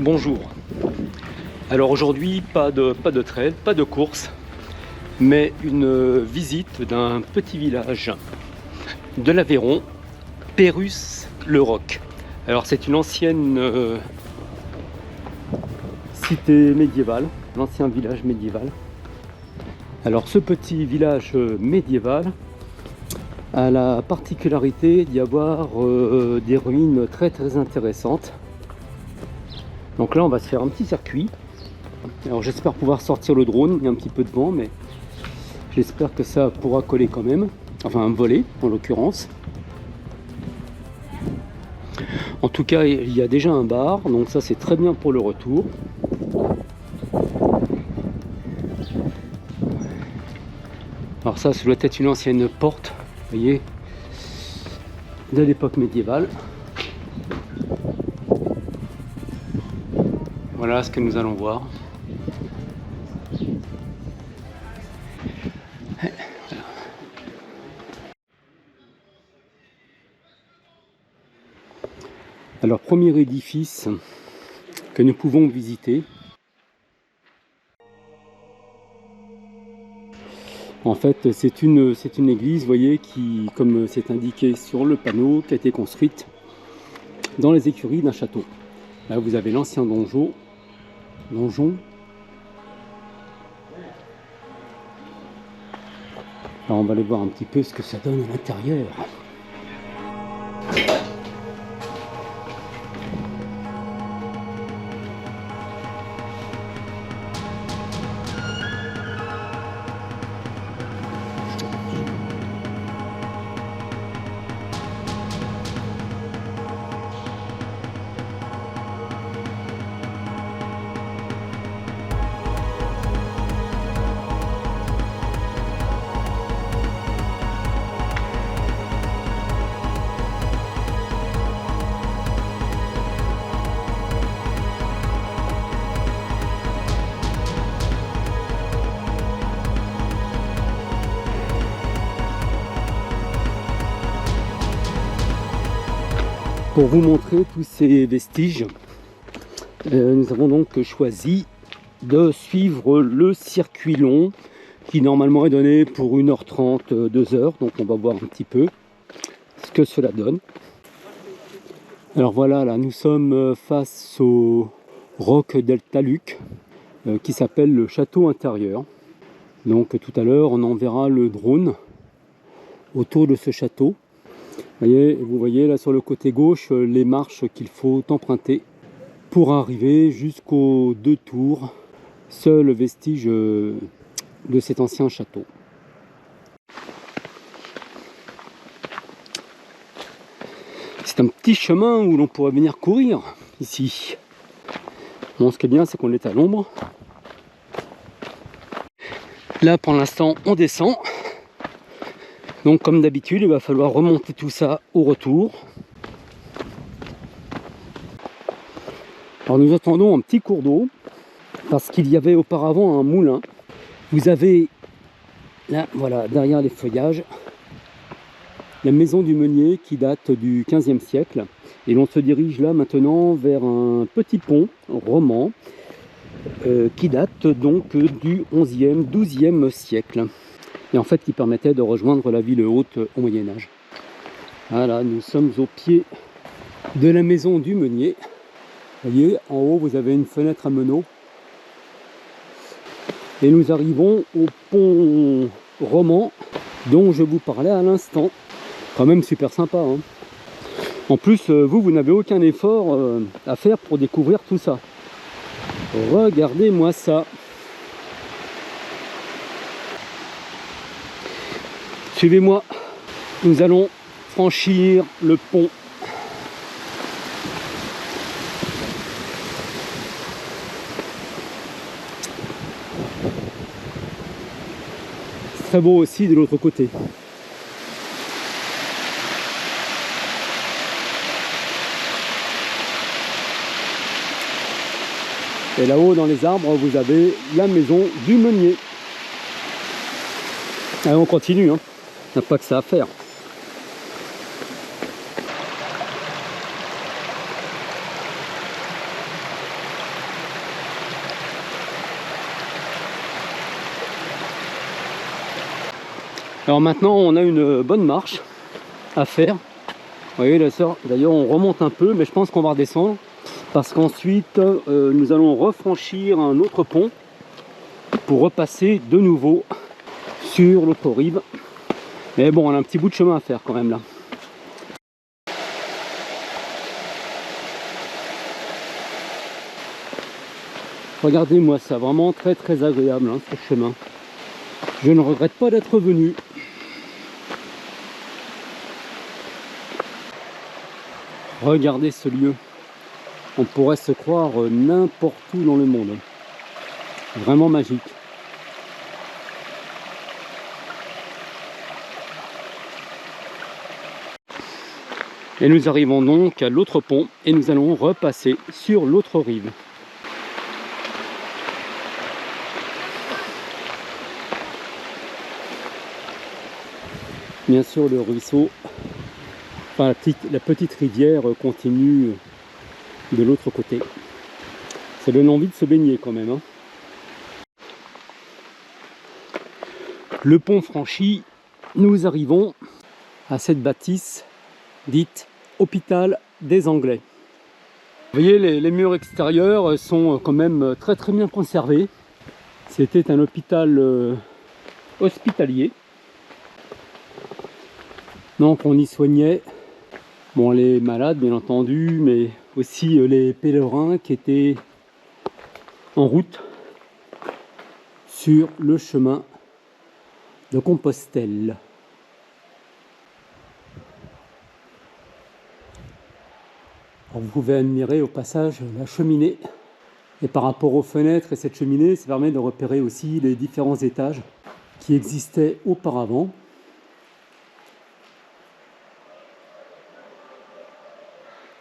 Bonjour. Alors aujourd'hui, pas de trail, pas de course, mais une visite d'un petit village de l'Aveyron, Pérus-le-Roc. Alors c'est une ancienne cité médiévale, l'ancien village médiéval. Alors ce petit village médiéval a la particularité d'y avoir des ruines très intéressantes. Donc là on va se faire un petit circuit. Alors j'espère pouvoir sortir le drone, il y a un petit peu de vent mais j'espère que ça pourra coller quand même, enfin voler en l'occurrence. En tout cas il y a déjà un bar, donc ça c'est très bien pour le retour. Alors ça doit être une ancienne porte, vous voyez, de l'époque médiévale. Voilà ce que nous allons voir. Alors premier édifice que nous pouvons visiter. En fait c'est une église, vous voyez, qui, comme c'est indiqué sur le panneau, qui a été construite dans les écuries d'un château. Là vous avez l'ancien donjon. Alors on va aller voir un petit peu ce que ça donne à l'intérieur. Pour vous montrer tous ces vestiges, nous avons donc choisi de suivre le circuit long qui normalement est donné pour 1h30, 2h. Donc on va voir un petit peu ce que cela donne. Alors voilà, là nous sommes face au roc del Talus qui s'appelle le château intérieur. Donc tout à l'heure on enverra le drone autour de ce château. Vous voyez là sur le côté gauche les marches qu'il faut emprunter pour arriver jusqu'aux 2 tours, seul vestige de cet ancien château. C'est un petit chemin où l'on pourrait venir courir ici. Bon, ce qui est bien, c'est qu'on est à l'ombre. Là pour l'instant on descend. Donc comme d'habitude, il va falloir remonter tout ça au retour. Alors nous attendons un petit cours d'eau, parce qu'il y avait auparavant un moulin. Vous avez là, voilà, derrière les feuillages, la maison du meunier qui date du 15e siècle. Et l'on se dirige là maintenant vers un petit pont roman qui date donc du 11e, 12e siècle. Et en fait qui permettait de rejoindre la ville haute au Moyen-Âge. Voilà, nous sommes au pied de la maison du meunier. Vous voyez, en haut vous avez une fenêtre à meneaux. Et nous arrivons au pont roman dont je vous parlais à l'instant. Quand même super sympa, hein. En plus, vous n'avez aucun effort à faire pour découvrir tout ça. Regardez-moi ça. Suivez-moi, nous allons franchir le pont. C'est très beau aussi de l'autre côté. Et là-haut dans les arbres, vous avez la maison du meunier. Allez, on continue, hein. Il n'y a pas que ça à faire. Alors maintenant on a une bonne marche à faire. Vous voyez la sœur, d'ailleurs on remonte un peu, mais je pense qu'on va redescendre. Parce qu'ensuite nous allons refranchir un autre pont pour repasser de nouveau sur l'autre rive. Mais bon, on a un petit bout de chemin à faire quand même là. Regardez-moi ça, vraiment très très agréable hein, ce chemin. Je ne regrette pas d'être venu. Regardez ce lieu. On pourrait se croire n'importe où dans le monde. Vraiment magique. Et nous arrivons donc à l'autre pont et nous allons repasser sur l'autre rive. Bien sûr le ruisseau, enfin la petite rivière continue de l'autre côté. Ça donne envie de se baigner quand même. Hein. Le pont franchi, nous arrivons à cette bâtisse dite Hôpital des Anglais. Vous voyez, les murs extérieurs sont quand même très très bien conservés. C'était un hôpital hospitalier. Donc on y soignait bon, les malades bien entendu, mais aussi les pèlerins qui étaient en route sur le chemin de Compostelle. Alors, vous pouvez admirer au passage la cheminée. Et par rapport aux fenêtres et cette cheminée, ça permet de repérer aussi les différents étages qui existaient auparavant.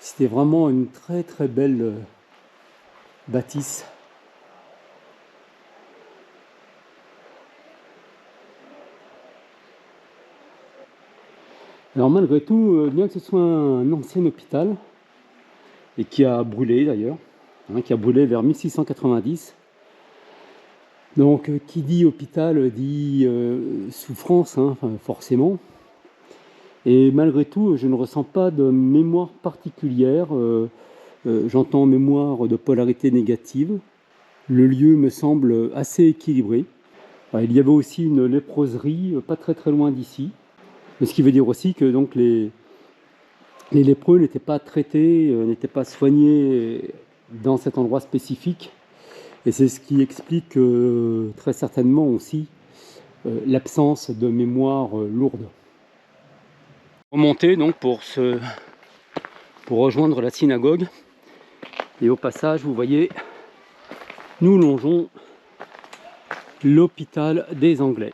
C'était vraiment une très très belle bâtisse. Alors malgré tout, bien que ce soit un ancien hôpital, et qui a brûlé d'ailleurs, hein, qui a brûlé vers 1690, donc qui dit hôpital dit souffrance, hein, forcément. Et malgré tout, je ne ressens pas de mémoire particulière. J'entends mémoire de polarité négative. Le lieu me semble assez équilibré. Il y avait aussi une léproserie pas très très loin d'ici. Ce qui veut dire aussi que donc les lépreux n'étaient pas traités, n'étaient pas soignés dans cet endroit spécifique. Et c'est ce qui explique très certainement aussi l'absence de mémoire lourde. Remonter donc pour rejoindre la synagogue. Et au passage, vous voyez, nous longeons l'hôpital des Anglais.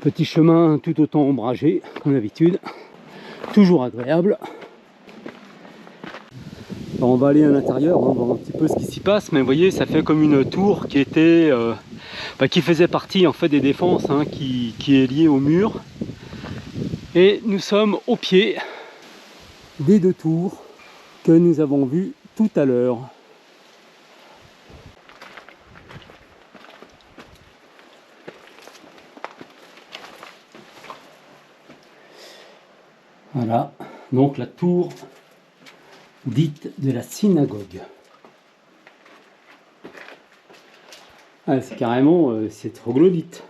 Petit chemin tout autant ombragé, comme d'habitude, toujours agréable. Alors on va aller à l'intérieur, on va voir un petit peu ce qui s'y passe, mais vous voyez, ça fait comme une tour qui était, qui faisait partie en fait des défenses, hein, qui est liée au mur. Et nous sommes au pied des deux tours que nous avons vues tout à l'heure. Voilà, donc la tour dite de la synagogue. Ah, c'est carrément, c'est troglodyte.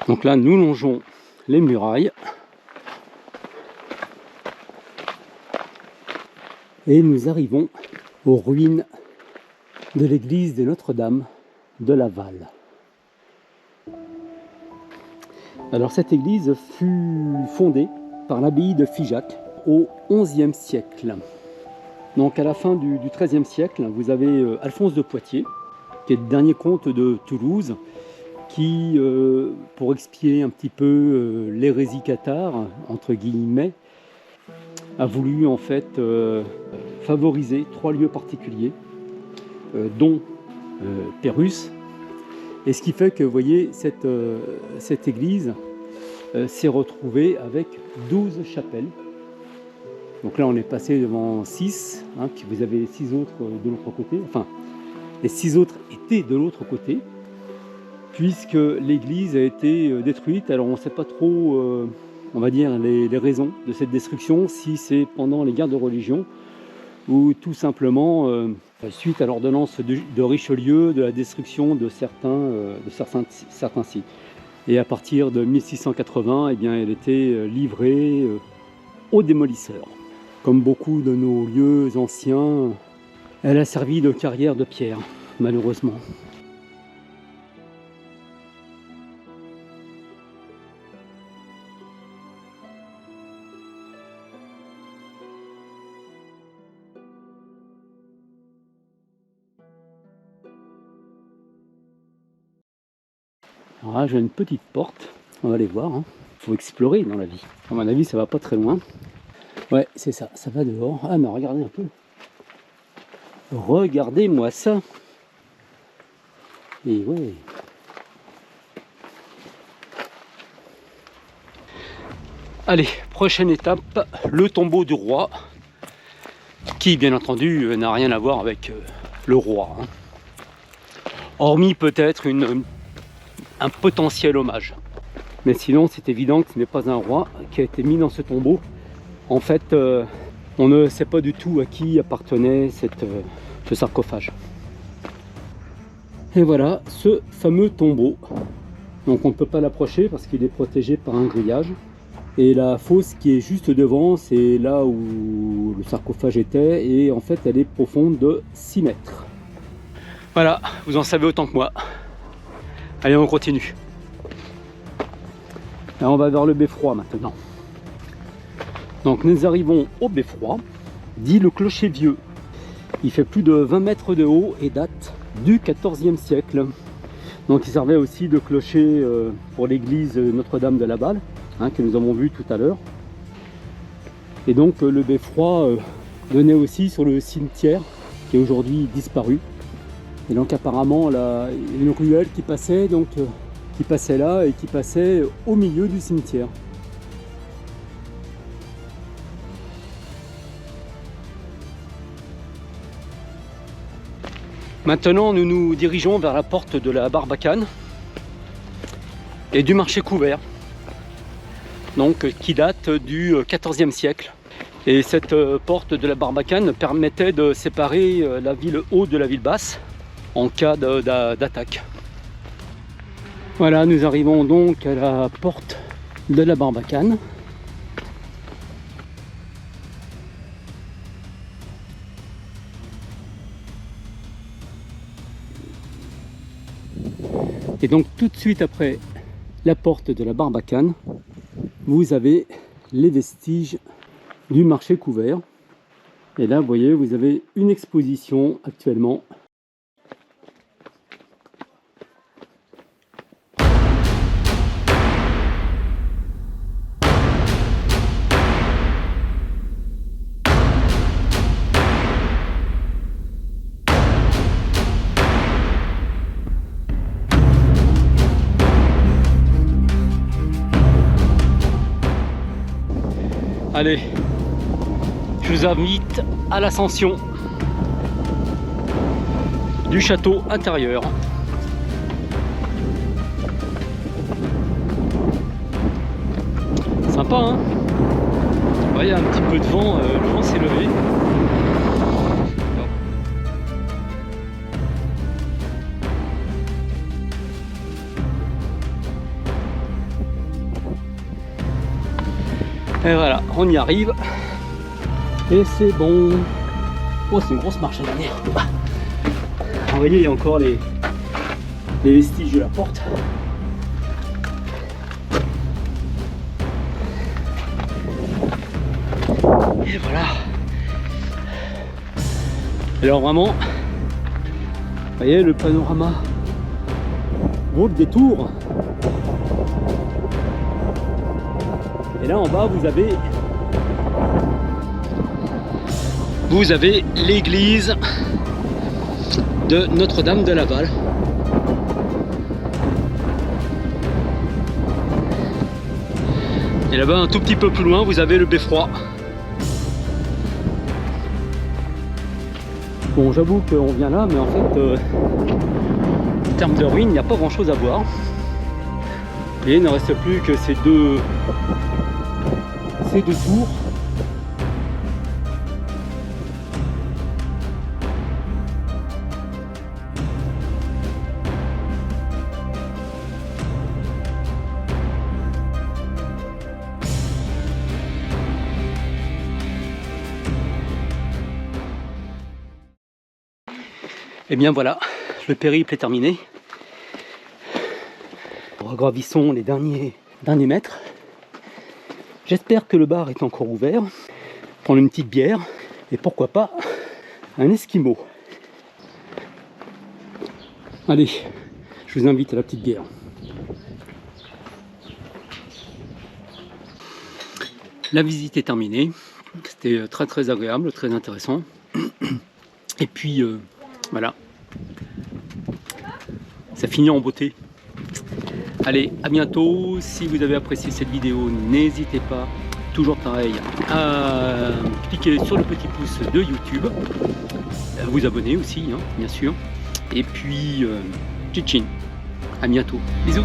Donc là, nous longeons les murailles. Et nous arrivons aux ruines de l'église de Notre-Dame de Laval. Alors cette église fut fondée par l'abbaye de Figeac au XIe siècle. Donc à la fin du XIIIe siècle, vous avez Alphonse de Poitiers, qui est le dernier comte de Toulouse, qui, pour expier un petit peu l'hérésie cathare, entre guillemets, a voulu en fait favoriser 3 lieux particuliers, dont Pérusse, Et ce qui fait que, vous voyez, cette église s'est retrouvée avec 12 chapelles. Donc là, on est passé devant 6, hein, puis vous avez les 6 autres de l'autre côté. Enfin, les 6 autres étaient de l'autre côté, puisque l'église a été détruite. Alors on ne sait pas trop, on va dire, les raisons de cette destruction, si c'est pendant les guerres de religion, ou tout simplement suite à l'ordonnance de Richelieu de la destruction de certains sites. Et à partir de 1680, eh bien, elle était livrée aux démolisseurs. Comme beaucoup de nos lieux anciens, elle a servi de carrière de pierre, malheureusement. Alors là, j'ai une petite porte, on va aller voir. Il faut explorer dans la vie. À mon avis, ça va pas très loin. Ouais, c'est ça, ça va dehors. Ah, mais regardez un peu. Regardez-moi ça. Et ouais. Allez, prochaine étape, le tombeau du roi, qui bien entendu n'a rien à voir avec le roi. Hormis peut-être un potentiel hommage. Mais sinon, c'est évident que ce n'est pas un roi qui a été mis dans ce tombeau. En fait, on ne sait pas du tout à qui appartenait ce sarcophage. Et voilà, ce fameux tombeau. Donc on ne peut pas l'approcher parce qu'il est protégé par un grillage. Et la fosse qui est juste devant, c'est là où le sarcophage était. Et en fait, elle est profonde de 6 mètres. Voilà, vous en savez autant que moi. Allez, on continue. Là, on va vers le beffroi maintenant. Donc nous arrivons au beffroi, dit le clocher vieux. Il fait plus de 20 mètres de haut et date du XIVe siècle. Donc il servait aussi de clocher pour l'église Notre-Dame de la Balle, hein, que nous avons vu tout à l'heure. Et donc le beffroi donnait aussi sur le cimetière qui est aujourd'hui disparu. Et donc apparemment là, il y a une ruelle qui passait, qui passait là et qui passait au milieu du cimetière. Maintenant, nous nous dirigeons vers la porte de la Barbacane et du marché couvert, donc qui date du XIVe siècle. Et cette porte de la Barbacane permettait de séparer la ville haute de la ville basse en cas d'attaque. Voilà, nous arrivons donc à la porte de la Barbacane. Et donc tout de suite après la porte de la Barbacane, vous avez les vestiges du marché couvert. Et là, vous voyez, vous avez une exposition actuellement. Allez, je vous invite à l'ascension du château intérieur. Sympa, hein? Il y a un petit peu de vent, le vent s'est levé. Et voilà, on y arrive. Et c'est bon. Oh, c'est une grosse marche à derrière. Vous voyez, il y a encore les vestiges de la porte. Et voilà. Alors vraiment, vous voyez le panorama vaut le détour. Et là en bas vous avez l'église de Notre-Dame de la Balle. Et là-bas, un tout petit peu plus loin, vous avez le beffroi. Bon, j'avoue qu'on vient là, mais en fait, en termes de ruines, il n'y a pas grand-chose à voir. Et il ne reste plus que ces deux tours. Et bien voilà, le périple est terminé. Regravissons les derniers mètres. J'espère que le bar est encore ouvert. Prendre une petite bière et pourquoi pas un esquimau. Allez, je vous invite à la petite bière. La visite est terminée. C'était très très agréable, très intéressant. Et puis voilà, ça finit en beauté. Allez, à bientôt. Si vous avez apprécié cette vidéo, n'hésitez pas, toujours pareil, à cliquer sur le petit pouce de YouTube, à vous abonner aussi, hein, bien sûr. Et puis, tchitchin, à bientôt. Bisous.